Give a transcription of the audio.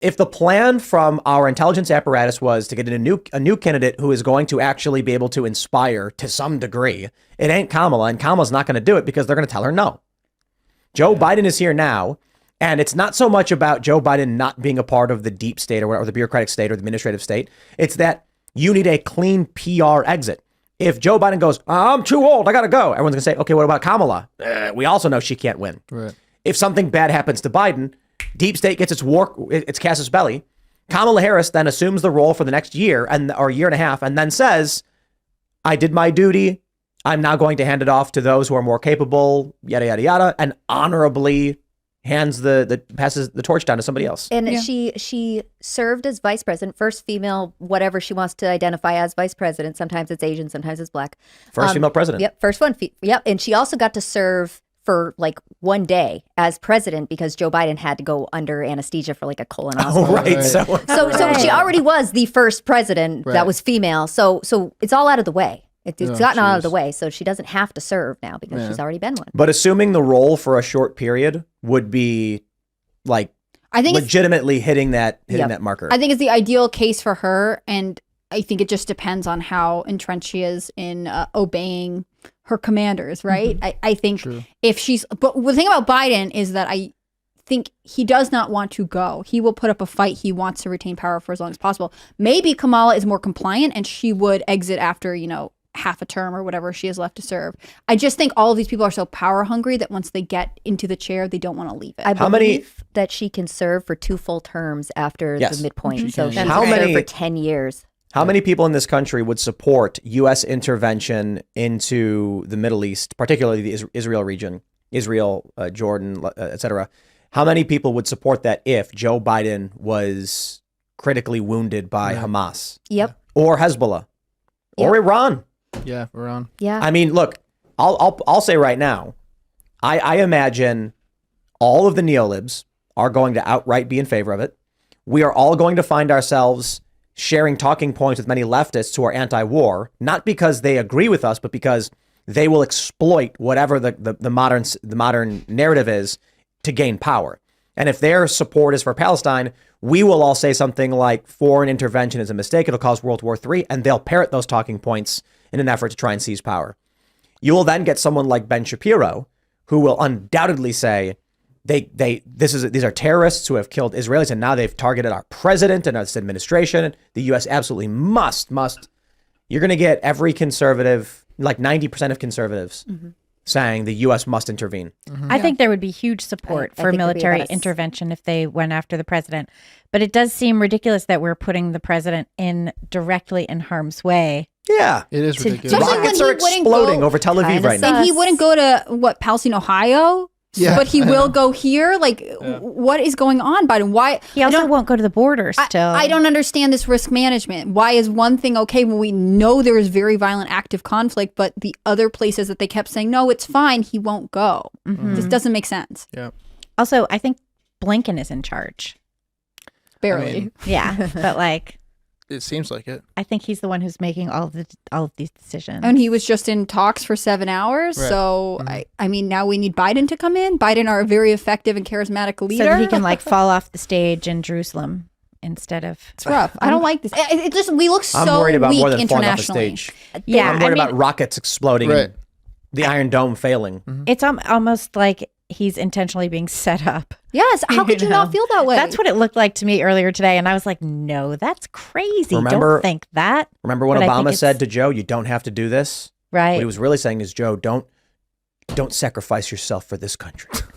if the plan from our intelligence apparatus was to get in a new candidate who is going to actually be able to inspire to some degree, it ain't Kamala, and Kamala's not going to do it because they're going to tell her no. Joe Biden is here now, and it's not so much about Joe Biden not being a part of the deep state or whatever, the bureaucratic state or the administrative state. It's that you need a clean PR exit. If Joe Biden goes, I'm too old, I got to go, everyone's going to say, okay, what about Kamala? We also know she can't win. Right. If something bad happens to Biden, deep state gets its casus belli. Kamala Harris then assumes the role for the next year or year and a half, and then says, I did my duty. I'm now going to hand it off to those who are more capable, yada, yada, yada, and honorably passes the torch down to somebody else. And she served as vice president, first female, whatever she wants to identify as vice president. Sometimes it's Asian, sometimes it's black. First female president. Yep, first one. Yep, and she also got to serve for like one day as president because Joe Biden had to go under anesthesia for like a colonoscopy. Oh, right. So she already was the first president that was female. So it's all out of the way. It's gotten out of the way. So she doesn't have to serve now because she's already been one. But assuming the role for a short period would be like I think legitimately hitting that marker. I think it's the ideal case for her. And I think it just depends on how entrenched she is in obeying her commanders, right? I think if she's, but the thing about Biden is that I think he does not want to go. He will put up a fight. He wants to retain power for as long as possible. Maybe Kamala is more compliant and she would exit after, half a term or whatever she has left to serve. I just think all of these people are so power hungry that once they get into the chair, they don't want to leave it. I believe that she can serve for 2 full terms after the midpoint. So she can serve for 10 years. How many people in this country would support U.S. intervention into the Middle East, particularly the Israel region, Jordan, etc.? How many people would support that if Joe Biden was critically wounded by Hamas? Yep. Or Hezbollah? Or Iran? Yeah, Iran. Yeah. I mean, look, I'll say right now, I imagine all of the neolibs are going to outright be in favor of it. We are all going to find ourselves sharing talking points with many leftists who are anti-war, not because they agree with us, but because they will exploit whatever the modern narrative is to gain power. And if their support is for Palestine, we will all say something like foreign intervention is a mistake, it'll cause World War III, and they'll parrot those talking points in an effort to try and seize power. You will then get someone like Ben Shapiro, who will undoubtedly say, these are terrorists who have killed Israelis, and now they've targeted our president and this administration. The U.S. absolutely must. You're going to get every conservative, like 90% of conservatives, saying the U.S. must intervene. I think there would be huge support for military intervention if they went after the president. But it does seem ridiculous that we're putting the president directly in harm's way. Yeah. It is ridiculous. Rockets are exploding over Tel Aviv right now. And he wouldn't go to, Palestine, Ohio? Yeah. But he will go here? What is going on, Biden? Why? He also won't go to the border still. I don't understand this risk management. Why is one thing okay when we know there is very violent active conflict, but the other places that they kept saying, no, it's fine, he won't go. This doesn't make sense. Yeah. Also, I think Blinken is in charge. Barely. But it seems like it. I think he's the one who's making all of these decisions. And he was just in talks for 7 hours. Right. So, I mean, now we need Biden to come in. Biden are a very effective and charismatic leader. So that he can fall off the stage in Jerusalem instead of... It's rough. I don't like this. It just, we look so I'm worried about weak more than falling off the internationally. stage. Yeah, I'm worried about rockets exploding and the Iron Dome failing. It's almost like he's intentionally being set up. Yes. How could you not feel that way? That's what it looked like to me earlier today. And I was like, no, that's crazy. Don't think that. Remember when Obama said to Joe, you don't have to do this? Right. What he was really saying is, Joe, don't sacrifice yourself for this country.